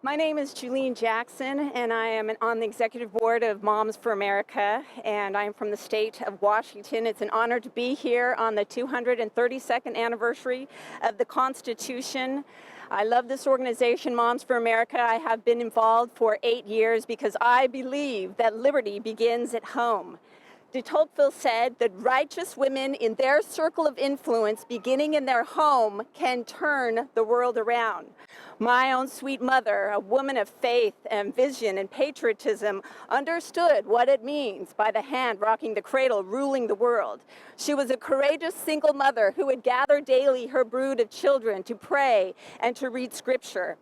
My name is Juleen Jackson, and I am on the executive board of Moms for America, and I'm from the state of Washington. It's an honor to be here on the 232nd anniversary of the Constitution. I love this organization, Moms for America. I have been involved for 8 years because I believe that liberty begins at home. De Tocqueville said that righteous women in their circle of influence, beginning in their home, can turn the world around. My own sweet mother, a woman of faith and vision and patriotism, understood what it means by the hand rocking the cradle, ruling the world. She was a courageous single mother who would gather daily her brood of children to pray and to read scripture.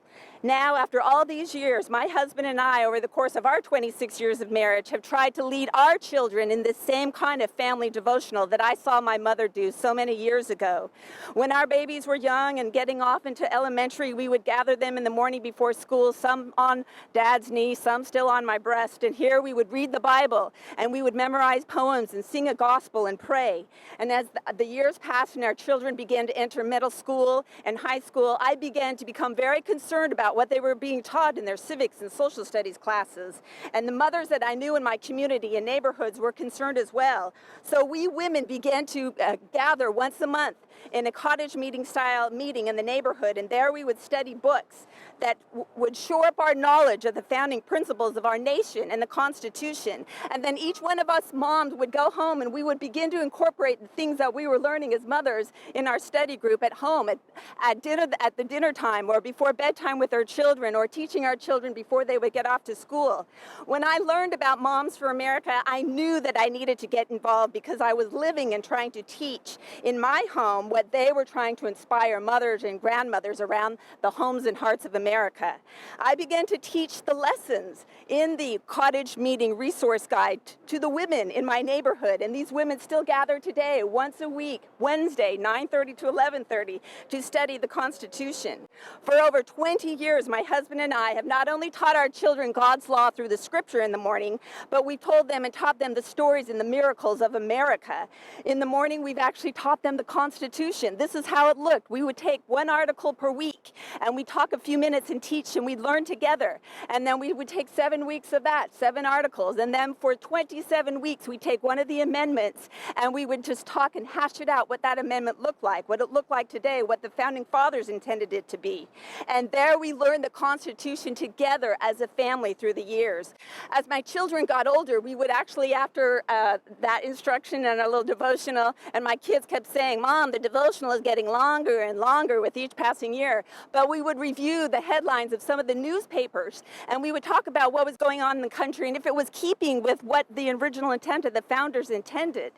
Now, after all these years, my husband and I, over the course of our 26 years of marriage, have tried to lead our children in this same kind of family devotional that I saw my mother do so many years ago. When our babies were young and getting off into elementary, we would gather them in the morning before school, some on Dad's knee, some still on my breast, and here we would read the Bible, and we would memorize poems and sing a gospel and pray. And as the years passed and our children began to enter middle school and high school, I began to become very concerned about what they were being taught in their civics and social studies classes. And the mothers that I knew in my community and neighborhoods were concerned as well. So we women began to gather once a month in a cottage meeting style meeting in the neighborhood, and there we would study books that would shore up our knowledge of the founding principles of our nation and the Constitution. And then each one of us moms would go home and we would begin to incorporate the things that we were learning as mothers in our study group at home, at the dinner time, or before bedtime with our children, or teaching our children before they would get off to school. When I learned about Moms for America, I knew that I needed to get involved because I was living and trying to teach in my home what they were trying to inspire mothers and grandmothers around the homes and hearts of America. I began to teach the lessons in the cottage meeting resource guide to the women in my neighborhood, and these women still gather today once a week, Wednesday, 9:30 to 11:30, to study the Constitution. For over 20 years, my husband and I have not only taught our children God's law through the scripture in the morning, but we told them and taught them the stories and the miracles of America. In the morning, we've actually taught them the Constitution. This is how it looked. We would take one article per week, and we'd talk a few minutes and teach, and we'd learn together. And then we would take 7 weeks of that, 7 articles. And then for 27 weeks, we'd take one of the amendments, and we would just talk and hash it out, what that amendment looked like, what it looked like today, what the founding fathers intended it to be. And there we learned the Constitution together as a family through the years. As my children got older, we would actually, after that instruction and a little devotional, and my kids kept saying, "Mom, the devotional is getting longer and longer with each passing year," but we would review the headlines of some of the newspapers, and we would talk about what was going on in the country and if it was keeping with what the original intent of the founders intended.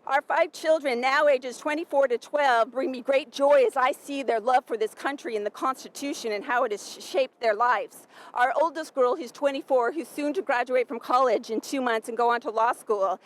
Our 5 children, now ages 24 to 12, bring me great joy as I see their love for this country and the Constitution and how it has shaped their lives. Our oldest girl, who's 24, who's soon to graduate from college in 2 months and go on to law school,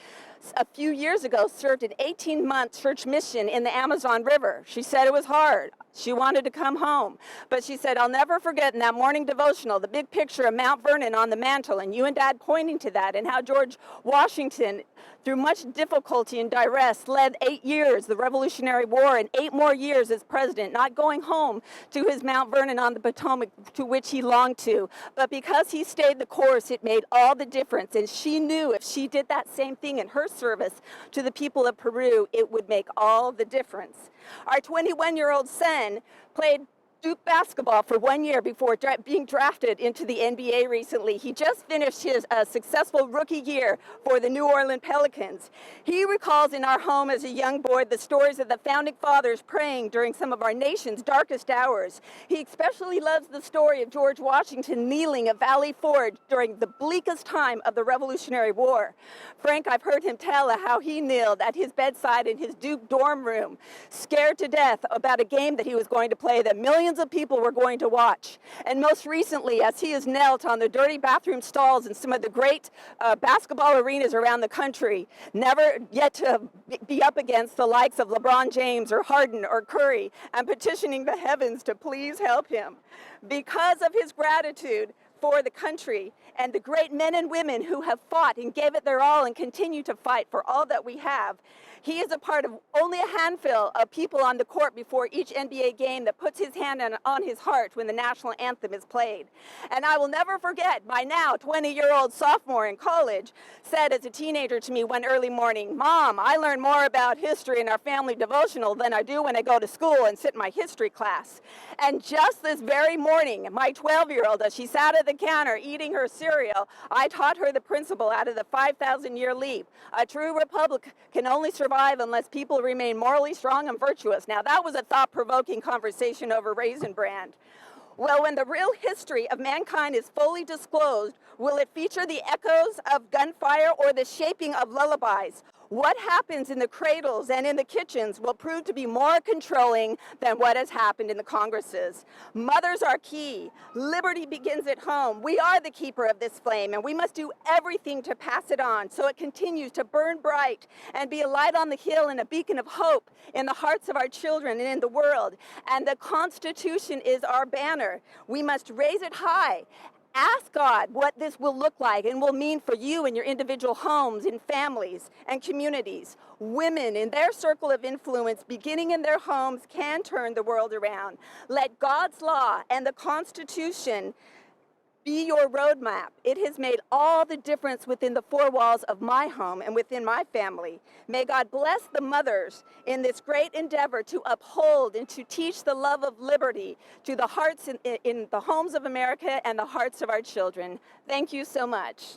a few years ago served an 18-month church mission in the Amazon River. She said it was hard. She wanted to come home. But she said, "I'll never forget in that morning devotional, the big picture of Mount Vernon on the mantle, and you and Dad pointing to that, and how George Washington, through much difficulty and duress, led 8 years, the Revolutionary War, and 8 more years as president, not going home to his Mount Vernon on the Potomac to which he longed to. But because he stayed the course, it made all the difference. And she knew if she did that same thing in her service to the people of Peru, it would make all the difference." Our 21-year-old son played Duke basketball for 1 year before being drafted into the NBA recently. He just finished his successful rookie year for the New Orleans Pelicans. He recalls in our home as a young boy the stories of the founding fathers praying during some of our nation's darkest hours. He especially loves the story of George Washington kneeling at Valley Forge during the bleakest time of the Revolutionary War. Frank, I've heard him tell how he kneeled at his bedside in his Duke dorm room, scared to death about a game that he was going to play that millions of people were going to watch. And most recently, as he has knelt on the dirty bathroom stalls in some of the great basketball arenas around the country, never yet to be up against the likes of LeBron James or Harden or Curry, and petitioning the heavens to please help him. Because of his gratitude for the country and the great men and women who have fought and gave it their all and continue to fight for all that we have. He is a part of only a handful of people on the court before each NBA game that puts his hand on his heart when the national anthem is played. And I will never forget my now 20-year-old sophomore in college said as a teenager to me one early morning, "Mom, I learn more about history in our family devotional than I do when I go to school and sit in my history class." And just this very morning, my 12-year-old, as she sat at the counter eating her cereal, I taught her the principle out of the 5,000-year leap. A true republic can only survive unless people remain morally strong and virtuous. Now, that was a thought-provoking conversation over Raisin Bran. Well, when the real history of mankind is fully disclosed, will it feature the echoes of gunfire or the shaping of lullabies? What happens in the cradles and in the kitchens will prove to be more controlling than what has happened in the Congresses. Mothers are key. Liberty begins at home. We are the keeper of this flame, and we must do everything to pass it on so it continues to burn bright and be a light on the hill and a beacon of hope in the hearts of our children and in the world. And the Constitution is our banner. We must raise it high. Ask God what this will look like and will mean for you and your individual homes and families and communities. Women in their circle of influence, beginning in their homes, can turn the world around. Let God's law and the Constitution be your roadmap. It has made all the difference within the four walls of my home and within my family. May God bless the mothers in this great endeavor to uphold and to teach the love of liberty to the hearts in the homes of America and the hearts of our children. Thank you so much.